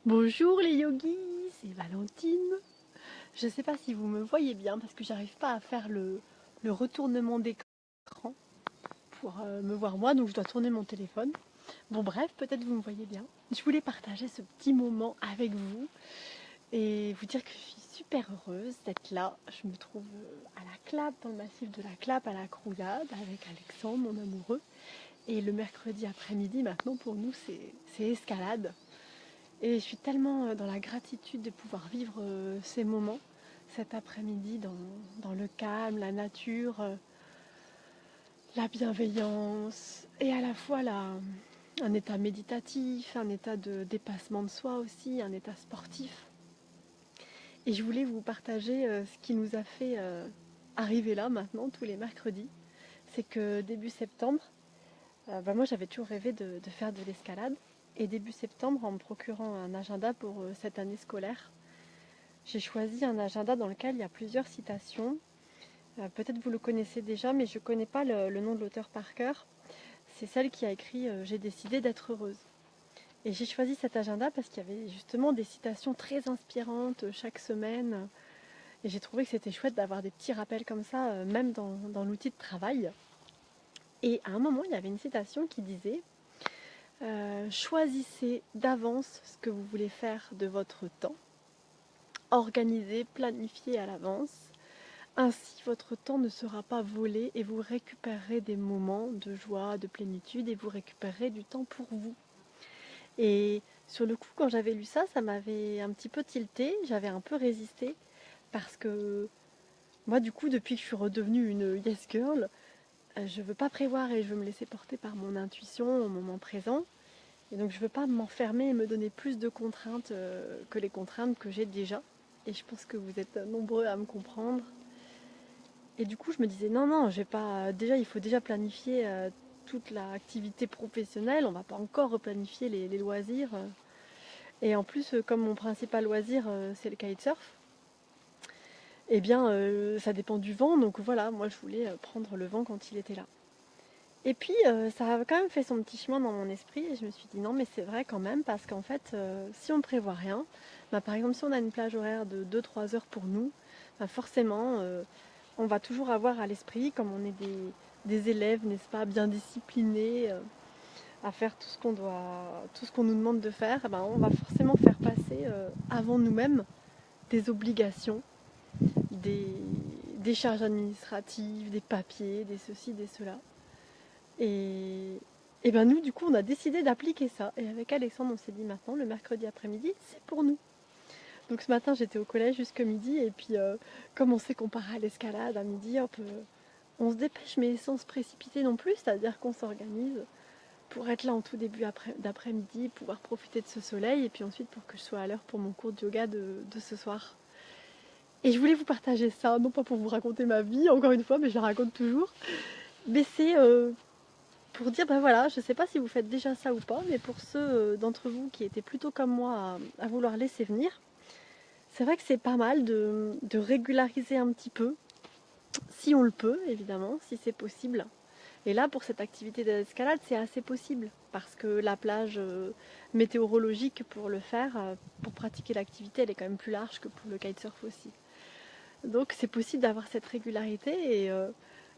Bonjour les yogis, c'est Valentine. Je ne sais pas si vous me voyez bien parce que j'arrive pas à faire le retournement d'écran pour me voir moi, donc je dois tourner mon téléphone. Bon bref, peut-être vous me voyez bien. Je voulais partager ce petit moment avec vous et vous dire que je suis super heureuse d'être là. Je me trouve à la Clappe, dans le massif de la Clappe, à la Croullade, avec Alexandre, mon amoureux. Et le mercredi après-midi, maintenant pour nous, c'est escalade. Et je suis tellement dans la gratitude de pouvoir vivre ces moments cet après-midi dans le calme, la nature, la bienveillance et à la fois un état méditatif, un état de dépassement de soi aussi, un état sportif. Et je voulais vous partager ce qui nous a fait arriver là maintenant tous les mercredis. C'est que début septembre, moi j'avais toujours rêvé de faire de l'escalade. Et début septembre, en me procurant un agenda pour cette année scolaire, j'ai choisi un agenda dans lequel il y a plusieurs citations. Peut-être vous le connaissez déjà, mais je ne connais pas le nom de l'auteur par cœur. C'est celle qui a écrit J'ai décidé d'être heureuse. Et j'ai choisi cet agenda parce qu'il y avait justement des citations très inspirantes chaque semaine. Et j'ai trouvé que c'était chouette d'avoir des petits rappels comme ça, même dans l'outil de travail. Et à un moment, il y avait une citation qui disait choisissez d'avance ce que vous voulez faire de votre temps. Organisez, planifiez à l'avance. Ainsi, votre temps ne sera pas volé et vous récupérerez des moments de joie, de plénitude et vous récupérerez du temps pour vous. Et sur le coup, quand j'avais lu ça, ça m'avait un petit peu tilté, j'avais un peu résisté parce que moi, du coup, depuis que je suis redevenue une yes girl, je veux pas prévoir et je veux me laisser porter par mon intuition au moment présent. Et donc, je veux pas m'enfermer et me donner plus de contraintes que les contraintes que j'ai déjà. Et je pense que vous êtes nombreux à me comprendre. Et du coup, je me disais, non, non, je vais pas. Déjà, il faut déjà planifier toute l'activité professionnelle. On va pas encore replanifier les loisirs. Et en plus, comme mon principal loisir, c'est le kitesurf, eh bien, ça dépend du vent. Donc voilà, moi, je voulais prendre le vent quand il était là. Et puis, ça a quand même fait son petit chemin dans mon esprit. Et je me suis dit, non, mais c'est vrai quand même, parce qu'en fait, si on ne prévoit rien, bah, par exemple, si on a une plage horaire de 2-3 heures pour nous, bah, forcément, on va toujours avoir à l'esprit, comme on est des élèves, n'est-ce pas, bien disciplinés, à faire tout ce qu'on nous demande de faire, eh ben, on va forcément faire passer avant nous-mêmes des obligations, des, des charges administratives, des papiers, des ceci, des cela. Et ben nous, du coup, on a décidé d'appliquer ça. Et avec Alexandre, on s'est dit maintenant, le mercredi après-midi, c'est pour nous. Donc ce matin, j'étais au collège jusqu'à midi. Et puis, comme on sait qu'on part à l'escalade à midi, hop, on se dépêche, mais sans se précipiter non plus. C'est-à-dire qu'on s'organise pour être là en tout début d'après-midi, pouvoir profiter de ce soleil. Et puis ensuite, pour que je sois à l'heure pour mon cours de yoga de ce soir. Et je voulais vous partager ça, non pas pour vous raconter ma vie, encore une fois, mais je la raconte toujours. Mais c'est pour dire, ben voilà, je ne sais pas si vous faites déjà ça ou pas, mais pour ceux d'entre vous qui étaient plutôt comme moi à vouloir laisser venir, c'est vrai que c'est pas mal de régulariser un petit peu, si on le peut, évidemment, si c'est possible. Et là, pour cette activité d'escalade, c'est assez possible, parce que la plage météorologique pour le faire, pour pratiquer l'activité, elle est quand même plus large que pour le kitesurf aussi. Donc c'est possible d'avoir cette régularité et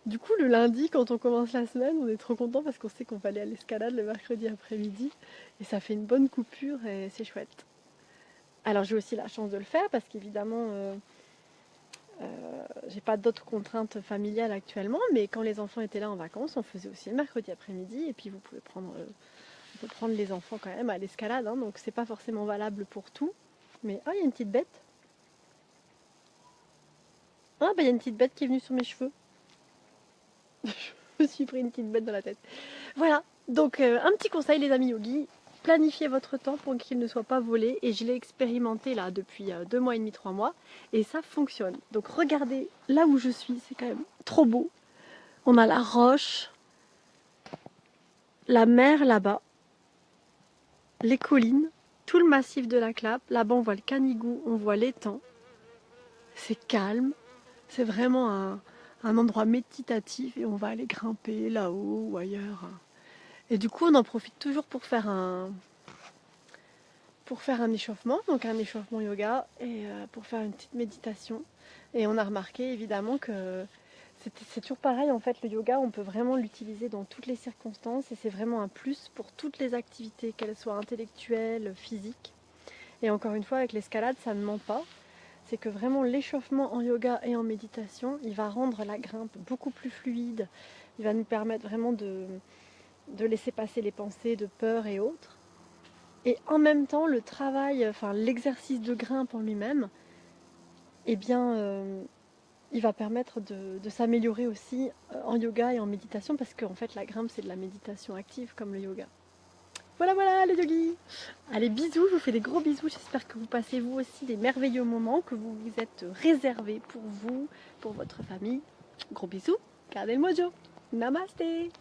du coup le lundi quand on commence la semaine on est trop content parce qu'on sait qu'on va aller à l'escalade le mercredi après-midi et ça fait une bonne coupure et c'est chouette. Alors j'ai aussi la chance de le faire parce qu'évidemment j'ai pas d'autres contraintes familiales actuellement, mais quand les enfants étaient là en vacances on faisait aussi le mercredi après-midi et puis vous pouvez prendre, on peut prendre les enfants quand même à l'escalade, hein, donc c'est pas forcément valable pour tout. Mais il y a une petite bête. Ah bah il y a une petite bête qui est venue sur mes cheveux. Je me suis pris une petite bête dans la tête. Voilà, donc un petit conseil les amis yogis, planifiez votre temps pour qu'il ne soit pas volé et je l'ai expérimenté là depuis 2 mois et demi, 3 mois et ça fonctionne. Donc regardez là où je suis, c'est quand même trop beau. On a la roche, la mer là-bas, les collines, tout le massif de la Clappe. Là-bas on voit le Canigou, on voit l'étang. C'est calme, c'est vraiment un endroit méditatif et on va aller grimper là-haut ou ailleurs. Et du coup, on en profite toujours pour faire un échauffement, donc un échauffement yoga, et pour faire une petite méditation. Et on a remarqué évidemment que c'est toujours pareil, en fait, le yoga, on peut vraiment l'utiliser dans toutes les circonstances et c'est vraiment un plus pour toutes les activités, qu'elles soient intellectuelles, physiques. Et encore une fois, avec l'escalade, ça ne ment pas. C'est que vraiment l'échauffement en yoga et en méditation, il va rendre la grimpe beaucoup plus fluide. Il va nous permettre vraiment de laisser passer les pensées de peur et autres. Et en même temps, le travail, enfin l'exercice de grimpe en lui-même, eh bien, il va permettre de s'améliorer aussi en yoga et en méditation parce qu'en fait la grimpe c'est de la méditation active comme le yoga. Voilà voilà les yogis. Allez bisous, je vous fais des gros bisous, j'espère que vous passez vous aussi des merveilleux moments, que vous vous êtes réservés pour vous, pour votre famille. Gros bisous, gardez le mojo. Namasté.